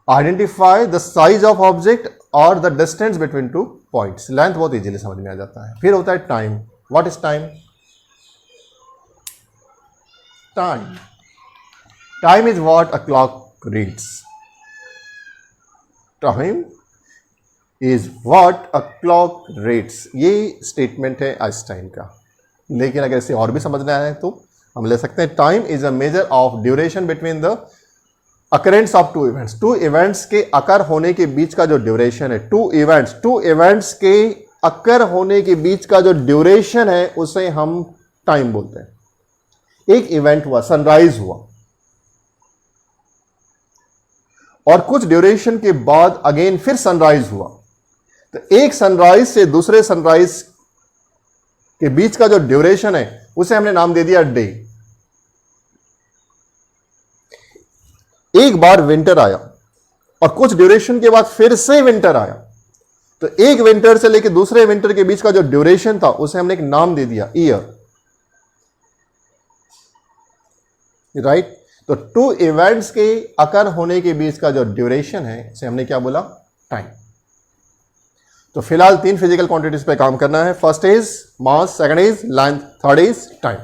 identify the size of object और the distance between two points. Length बहुत इजीली समझ में आ जाता है। फिर होता है time. What is time? Time is what a clock reads. Time is what a clock reads. ये स्टेटमेंट है आइंस्टाइन का, लेकिन अगर इसे और भी समझना है तो हम ले सकते हैं time is a measure of duration between the occurrence of two events. Two events के अकर होने के बीच का जो ड्यूरेशन है, टू इवेंट्स के अकर होने के बीच का जो ड्यूरेशन है उसे हम टाइम बोलते हैं। एक इवेंट हुआ, सनराइज हुआ, और कुछ ड्यूरेशन के बाद अगेन फिर सनराइज हुआ, तो एक सनराइज से दूसरे सनराइज के बीच का जो ड्यूरेशन है उसे हमने नाम दे दिया डे। एक बार विंटर आया और कुछ ड्यूरेशन के बाद फिर से विंटर आया, तो एक विंटर से लेकर दूसरे विंटर के बीच का जो ड्यूरेशन था उसे हमने एक नाम दे दिया, ईयर। राइट? तो टू इवेंट्स के अकर होने के बीच का जो ड्यूरेशन है उसे हमने क्या बोला? टाइम। तो फिलहाल 3 फिजिकल क्वांटिटीज पे काम करना है। First is mass, second is length, third is time.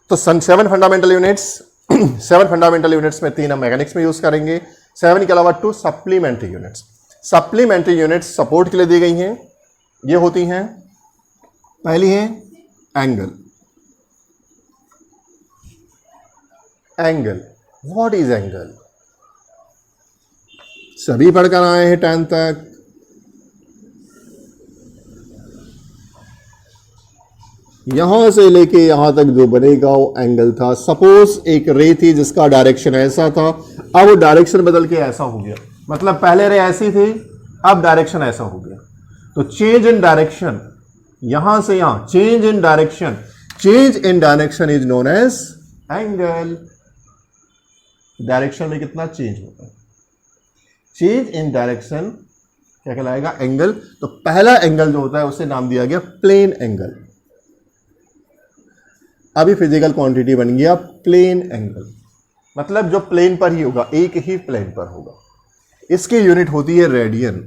तो 7 फंडामेंटल यूनिट्स 7 फंडामेंटल यूनिट्स में 3 हम मैकेनिक्स में यूज करेंगे। 7 के अलावा 2 supplementary units. Supplementary units support के लिए दी गई हैं। ये होती हैं, पहली है angle. Angle, what is angle? सभी पढ़कर आए हैं 10 तक। यहां से लेके यहां तक जो बनेगा वो एंगल था। सपोज एक रे थी जिसका डायरेक्शन ऐसा था, अब वो डायरेक्शन बदल के ऐसा हो गया, मतलब पहले रे ऐसी थी, अब डायरेक्शन ऐसा हो गया। तो चेंज इन डायरेक्शन, यहां से यहां change in direction, change in direction is known as angle. Direction में कितना चेंज होता है, चेंज इन डायरेक्शन क्या कहलाएगा, एंगल। तो पहला एंगल जो होता है उसे नाम दिया गया प्लेन एंगल। अभी फिजिकल क्वांटिटी बन गया प्लेन एंगल, मतलब जो प्लेन पर ही होगा, एक ही प्लेन पर होगा। इसकी यूनिट होती है रेडियन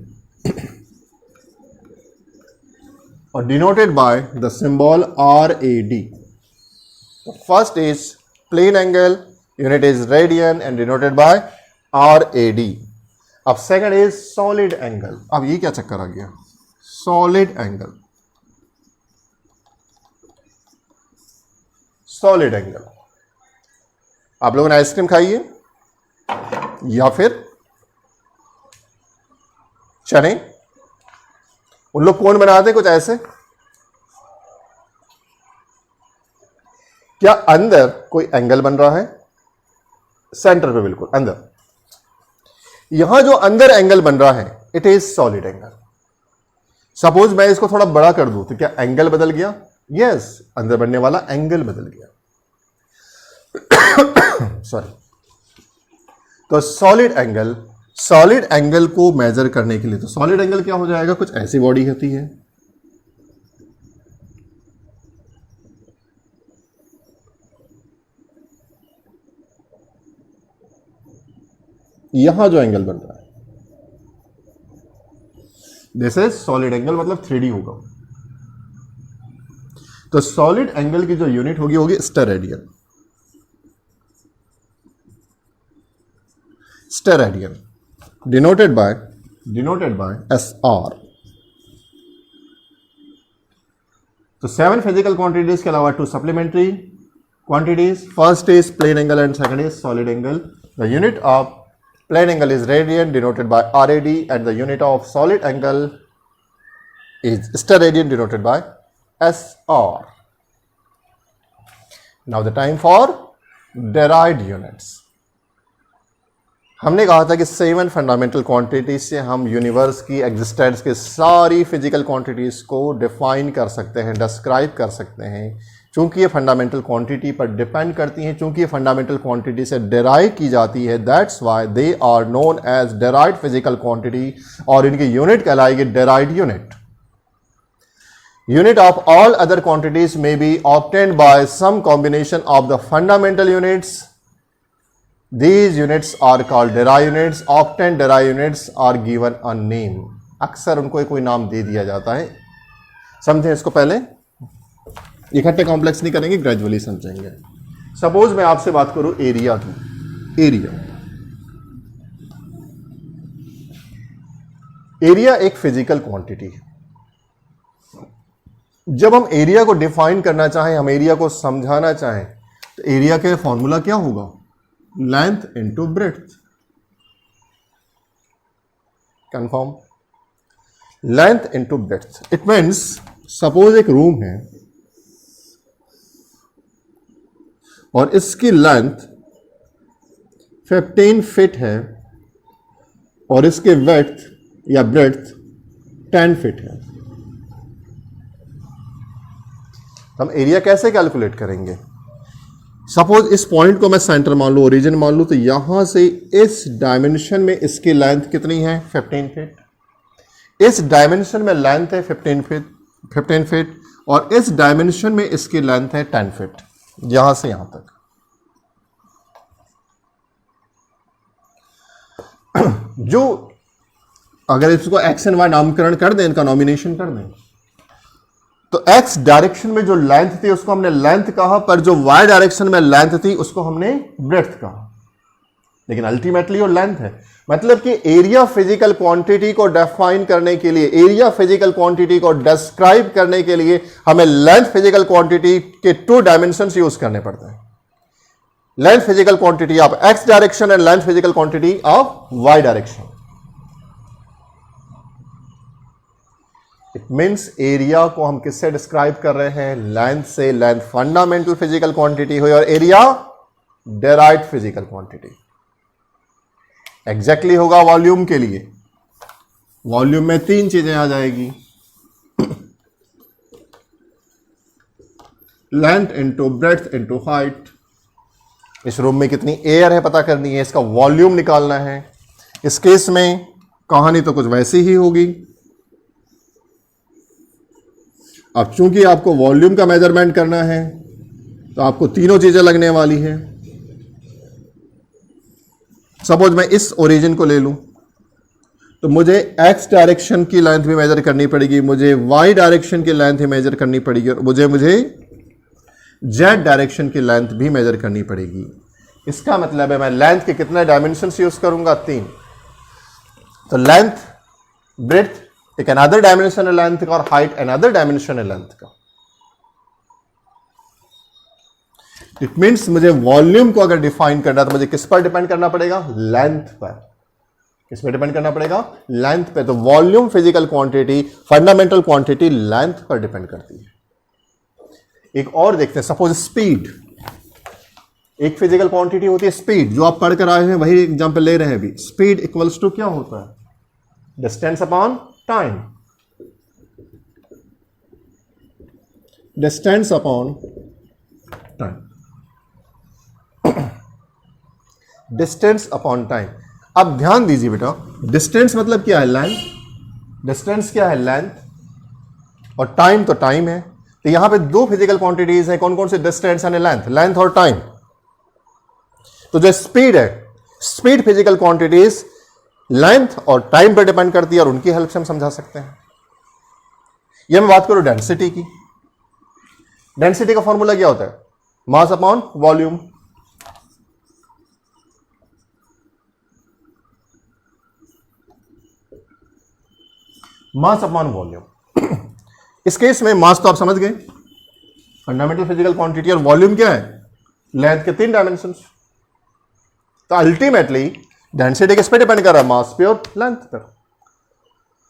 और denoted by the symbol RAD। First is plane angle, unit is radian and denoted by RAD। अब सेकंड इज सॉलिड एंगल। अब ये क्या चक्कर आ गया, सॉलिड एंगल, सॉलिड एंगल। आप लोगों ने आइसक्रीम खाई है या फिर चने, उन लोग कौन बनाते हैं कुछ ऐसे, क्या अंदर कोई एंगल बन रहा है, सेंटर पे बिल्कुल अंदर, यहां जो अंदर एंगल बन रहा है it is solid angle. Suppose मैं इसको थोड़ा बड़ा कर दूं तो क्या एंगल बदल गया, यस, अंदर बनने वाला एंगल बदल गया। सॉरी। तो सॉलिड एंगल, सॉलिड एंगल को मेजर करने के लिए, तो सॉलिड एंगल क्या हो जाएगा, कुछ ऐसी बॉडी होती है, यहां जो एंगल बन रहा है दिस इज सॉलिड एंगल, मतलब 3D होगा। तो सॉलिड एंगल की जो यूनिट होगी steradian, steradian denoted by SR। तो 7 फिजिकल क्वांटिटीज के अलावा 2 supplementary quantities. First is plane angle and second is solid angle. The unit of plane angle is radian denoted by RAD and the unit of solid angle is steradian denoted by SR. Now the time for derived units. हमने कहा था कि 7 fundamental quantities से हम universe की existence के सारी physical quantities को डिफाइन कर सकते हैं, डिस्क्राइब कर सकते हैं। चूंकि ये फंडामेंटल क्वांटिटी पर डिपेंड करती हैं, चूंकि ये फंडामेंटल क्वांटिटी से डिराइव की जाती है, that's why they are known as derived physical quantity, और इनकी यूनिट कहलाएगी derived unit. Unit of all other quantities में be obtained by some combination of the fundamental units. These units are called derived units. Often derived units are given a name. अक्सर उनको कोई नाम दे दिया जाता है। समझें इसको, पहले इकट्ठे कॉम्प्लेक्स नहीं करेंगे, ग्रेजुअली समझेंगे। सपोज मैं आपसे बात करूं एरिया की, एरिया एक फिजिकल क्वांटिटी है। जब हम एरिया को डिफाइन करना चाहें, हम एरिया को समझाना चाहें, तो एरिया का फॉर्मूला क्या होगा, length into breadth. Confirm, length into breadth. It means suppose एक रूम है और इसकी लेंथ 15 फीट है और इसके विड्थ या ब्रेड्थ 10 फीट है। हम एरिया कैसे कैलकुलेट करेंगे, सपोज इस पॉइंट को मैं सेंटर मान लूं, ओरिजिन मान लूं, तो यहां से इस डायमेंशन में इसकी लेंथ कितनी है, 15 फीट। इस डायमेंशन में लेंथ है 15 फीट और इस डायमेंशन में इसकी लेंथ है 10 फीट, यहां से यहां तक। जो अगर इसको एक्स एंड वाई नामकरण कर दें, इनका नॉमिनेशन कर दें, तो एक्स डायरेक्शन में जो लेंथ थी उसको हमने लेंथ कहा, पर जो वाई डायरेक्शन में लेंथ थी उसको हमने ब्रेड्थ कहा, लेकिन अल्टीमेटली वो लेंथ है। मतलब कि एरिया फिजिकल क्वांटिटी को डिफाइन करने के लिए, एरिया फिजिकल क्वांटिटी को डिस्क्राइब करने के लिए हमें लेंथ फिजिकल क्वांटिटी के 2 डायमेंशंस यूज करने पड़ते हैं। Length physical quantity of X direction and length physical quantity of Y direction. It means area को हम किससे डिस्क्राइब कर रहे हैं? लेंथ से। लेंथ फंडामेंटल फिजिकल क्वांटिटी हुई और area derived physical quantity. Exactly होगा वॉल्यूम के लिए। वॉल्यूम में तीन चीजें आ जाएगी, length into breadth into height. इस रूम में कितनी एयर है पता करनी है, इसका वॉल्यूम निकालना है। इस केस में कहानी तो कुछ वैसी ही होगी। अब चूंकि आपको वॉल्यूम का मेजरमेंट करना है तो आपको तीनों चीजें लगने वाली है। सपोज मैं इस ओरिजिन को ले लूं तो मुझे एक्स डायरेक्शन की लेंथ भी मेजर करनी पड़ेगी, मुझे वाई डायरेक्शन की लेंथ भी मेजर करनी पड़ेगी और मुझे जेड डायरेक्शन की लेंथ भी मेजर करनी पड़ेगी। इसका मतलब है मैं लेंथ के कितने डायमेंशंस यूज करूंगा? 3। तो लेंथ, ब्रेड्थ एक अनदर डायमेंशन है लेंथ का और हाइट अनदर डायमेंशन है लेंथ का। इट मीन्स मुझे वॉल्यूम को अगर डिफाइन करना है तो मुझे किस पर डिपेंड करना पड़ेगा? लेंथ पर। किस पर डिपेंड करना पड़ेगा? लेंथ पे। तो volume physical quantity, fundamental quantity length पर डिपेंड करती है। एक और देखते हैं, सपोज स्पीड एक फिजिकल क्वांटिटी होती है। स्पीड जो आप पढ़कर आए हैं वही एग्जांपल ले रहे हैं अभी। स्पीड इक्वल्स टू क्या होता है? Distance upon time. Distance upon time. Distance upon time. अब ध्यान दीजिए बेटा, डिस्टेंस मतलब क्या है? लेंथ। डिस्टेंस क्या है? लेंथ। और टाइम तो टाइम है। तो यहां पे दो फिजिकल क्वांटिटीज हैं। कौन कौन से? Distance and length. लेंथ और टाइम। तो जो स्पीड है, स्पीड फिजिकल क्वांटिटीज लेंथ और टाइम पर डिपेंड करती है और उनकी हेल्प से हम समझा सकते हैं। यह मैं बात करूं डेंसिटी की। डेंसिटी का फॉर्मूला क्या होता है? Mass upon volume. Mass upon volume. इस केस में मास तो आप समझ गए, फंडामेंटल फिजिकल क्वांटिटी, और वॉल्यूम क्या है? लेंथ के 3 डायमेंशंस। तो अल्टीमेटली डेंसिटी किस पे डिपेंड कर रहा है? मास पे और लेंथ पर।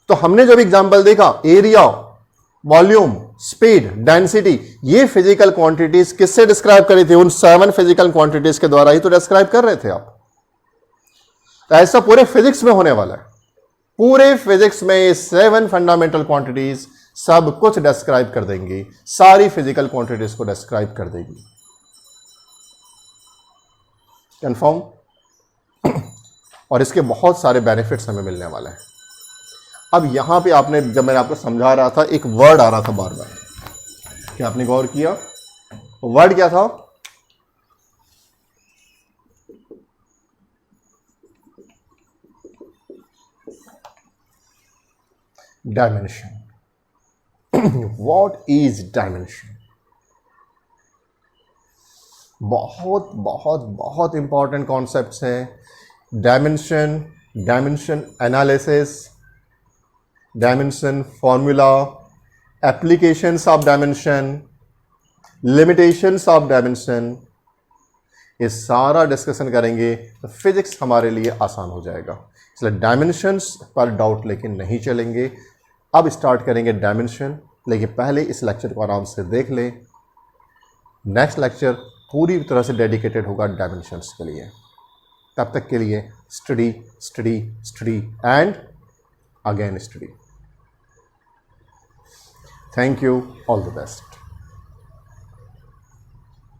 तो हमने जो भी एग्जांपल देखा, एरिया, वॉल्यूम, स्पीड, डेंसिटी, ये फिजिकल क्वांटिटीज किससे डिस्क्राइब करी थी? उन 7 फिजिकल क्वांटिटीज के द्वारा ही तो डिस्क्राइब कर रहे थे आप। तो ऐसा पूरे फिजिक्स में होने वाला है। पूरे फिजिक्स में ये 7 फंडामेंटल क्वांटिटीज सब कुछ डिस्क्राइब कर देंगी, सारी फिजिकल क्वांटिटीज को डिस्क्राइब कर देगी। कंफर्म? और इसके बहुत सारे बेनिफिट्स हमें मिलने वाले हैं। अब यहां पे आपने, जब मैंने आपको समझा रहा था, एक वर्ड आ रहा था बार बार, क्या आपने गौर किया? वर्ड क्या था? डायमेंशन। What is dimension? बहुत बहुत बहुत इंपॉर्टेंट कॉन्सेप्ट्स हैं। Dimension, dimension analysis, dimension formula, applications of dimension, limitations of dimension, ये सारा डिस्कशन करेंगे तो फिजिक्स हमारे लिए आसान हो जाएगा। इसलिए डायमेंशंस पर डाउट लेकिन नहीं चलेंगे। अब स्टार्ट करेंगे डायमेंशन, लेकिन पहले इस लेक्चर को आराम से देख लें। नेक्स्ट लेक्चर पूरी तरह से डेडिकेटेड होगा डायमेंशंस के लिए। तब तक के लिए study study study and again study. Thank you, all the best.